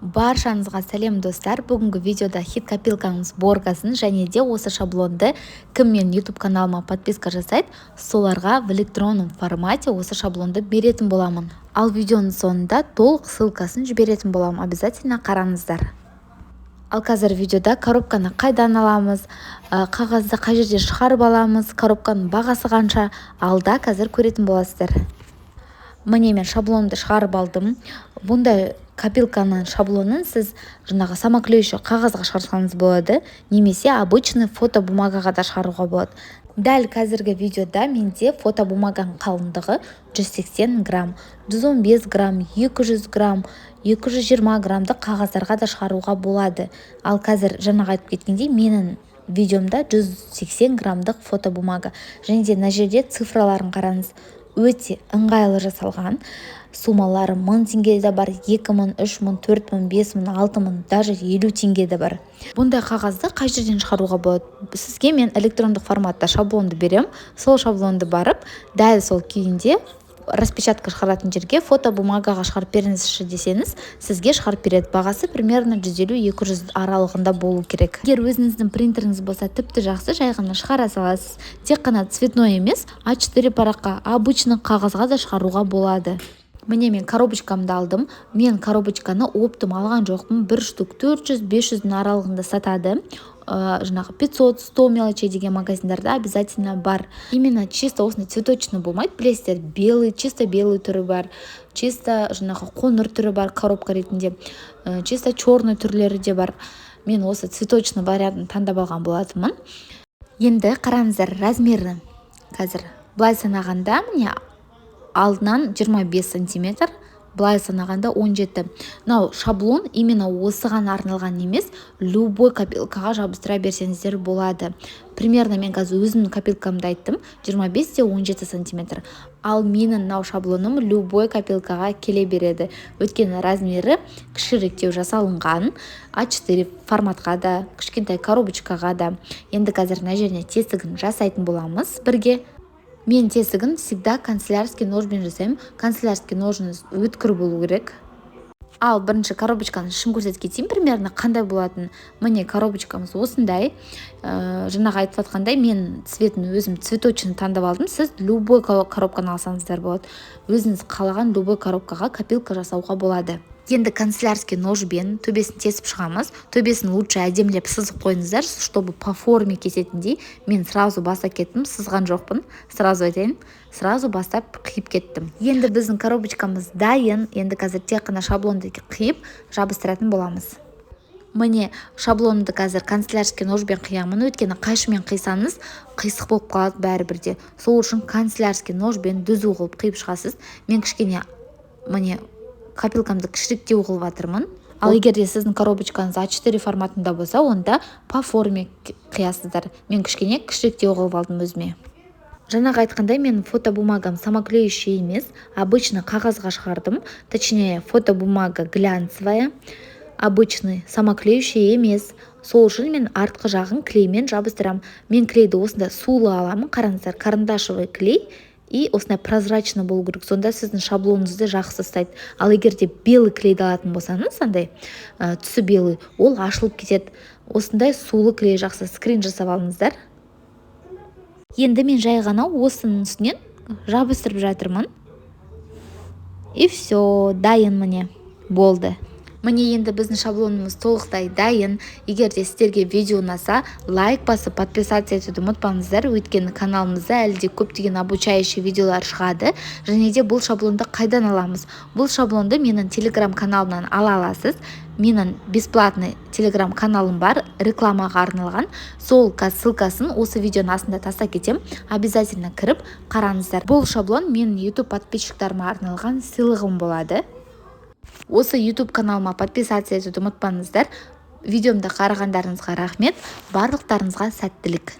Баршаңызға сәлем достар. Бүгінгі видеода хит копилканың сборкасын және де осы шаблонды кім мен YouTube каналыма подписка жасайды, соларға в электронном формате осы шаблонды беретін боламын. Ал видеоның соңында толық ссылкасын жіберетін боламын. Обязательно қараңыздар. Ал қазір видеода коробканы қайдан аламыз, қағазды қай жерде шығарып аламыз, коробканың бағасы қанша, алда қазір көретін боласыздар. Міне мен шаблонды шығарып алдым. Бұндай копилканың шаблонын сіз жаңағы самоклеющий қағазға шығарсаңыз болады, немесе обычный фотобумагаға да шығаруға болады. Дәл қазіргі видеода менде фотобумаганың қалыңдығы 180 грамм, 115 грамм, 200 грамм, 220 граммды қағаздарға да шығаруға болады. Ал қазір жаңағы айтып кеткендей менің видеомда 180 граммдық фотобумага. Және де мына жерде цифраларын қараңыз. Өте ыңғайлы жасалған. Сумалары 1000 теңге де бар, 2000, 3000, 4000, 5000, 6000, даже 50 теңге де бар. Бұндай қағазды қай жерден шығаруға болады? Сізге мен электрондық форматта шаблонды берем. Сол шаблонды барып, дәл сол күйінде распечатка шығаратын жерге фотобумагаға шығарып беріңізші десеңіз, сізге шығарып береді. Бағасы примерно 150-200 аралығында болу керек. Егер өзіңіздің принтеріңіз болса, тіпті жақсы, жай ғана шығара саласыз. Тек қана цветной емес, А4 параққа, обычный қағазға да шығаруға болады. Міне мен коробочкамды алдым. Мен коробочканы оптым алған жоқпын. Бір штук 400-500 аралығында сатады. Жаңағы 500-100 мелочей деген магазиндарда обязательно бар. Именно чисто осындай цветочный болмайды. Білесіздер, белый, чисто белый түрі бар. Чисто жаңағы қоңыр түрі бар коробка ретінде. Чисто черный түрлері де бар. Мен осы цветочный вариантын таңдап алған болатынмын. Енді қараңыздар, размері қазір былай санағанда міне алдынан 25 сантиметр, былай санағанда 17. Мынау шаблон именно осыған арналған емес, любой копилкаға жабыстыра берсеңіздер болады. Примерно мен қазір өзімнің копилкамды айттым, 25-17 сантиметр. Ал менің мынау шаблоным любой копилкаға келе береді. Өйткені размері кішіректеу жасалынған, А4 форматқа да, кішкентай коробочкаға да. Енді қазір мына жеріне тесігін жасайтын боламыз бірге. Мен тесігін всегда канцелярский ножбен жасаймын. Канцелярский ножыңыз өткір болу керек. Ал бірінші коробочканы шын көрсетіп кетейін, примерно қандай болатын. Міне коробочкамыз осындай. Жаңағы айтып жатқандай мен цветін өзім цветочный таңдап алдым. Сіз любой коробканы алсаңыздар болады. Өзіңіз қалаған любой коробкаға копилка жасауға болады. Енді канцелярский ножбен төбесін тесіп шығамыз. Төбесін лучше әдемілеп сызып қойыңыздар, чтобы по форме кесетіндей. Мен сразу баса кеттім, сызған жоқпын. Сразу айтайын, сразу бастап қиып кеттім. Енді біздің коробочкамыз дайын. Енді қазір тек қана шаблонды қиып жабыстыратын боламыз. Міне шаблонды қазір канцелярский ножбен қиямын. Өйткені қайшымен қисаңыз қисық болып қалады бәрібірде. Сол үшін канцелярский ножбен дүзу қылып қиып шығасыз. Мен кішкене міне копилкамды кішіректеу қылып жатырмын. Ал егер де сіздің коробочкаңыз А4 форматында болса, онда по форме қиясыздар. Мен кішкене кішіректеу қылып алдым өзіме. Жаңағы айтқандай мен фотобумагам самоклеющий емес, обычный қағазға шығардым. Точнее, фотобумага глянцевая, обычный самоклеющий емес. Сол үшін мен артқы жағын клеймен жабыстырам. Мен клейді осында сулы аламын. Қараңыздар, карандашевый клей и осындай прозрачный болу керек. Сонда сіздің шаблоныңызды жақсы ұстайды. Ал егер де белый клейді алатын болсаңыз, андай түсі белый, ол ашылып кетеді. Осындай сулы клей жақсы скрин жасап алыңыздар. Енді мен жай ғана осының үстінен жабыстырып жатырмын. И все, дайын міне, болды. Міне енді біздің шаблонымыз толықтай дайын. Егер де сіздерге видео ұнаса, лайк басып, подписаться етуді ұмытпаңыздар. Өйткені каналымызда әлде көптеген обучающий видеолар шығады. Және де бұл шаблонды қайдан аламыз? Бұл шаблонды менің телеграм каналымнан ала аласыз. Менің бесплатный телеграм каналым бар, рекламаға арналған. Сол ссылкасын осы видеоның астында тастап кетем. Обязательно кіріп қараңыздар. Бұл шаблон менің YouTube подписчиктарыма арналған сыйлығым болады. Осы YouTube каналыма подписаться етуді ұмытпаңыздар. Видеомды қарағандарыңызға рахмет. Барлықтарыңызға сәттілік.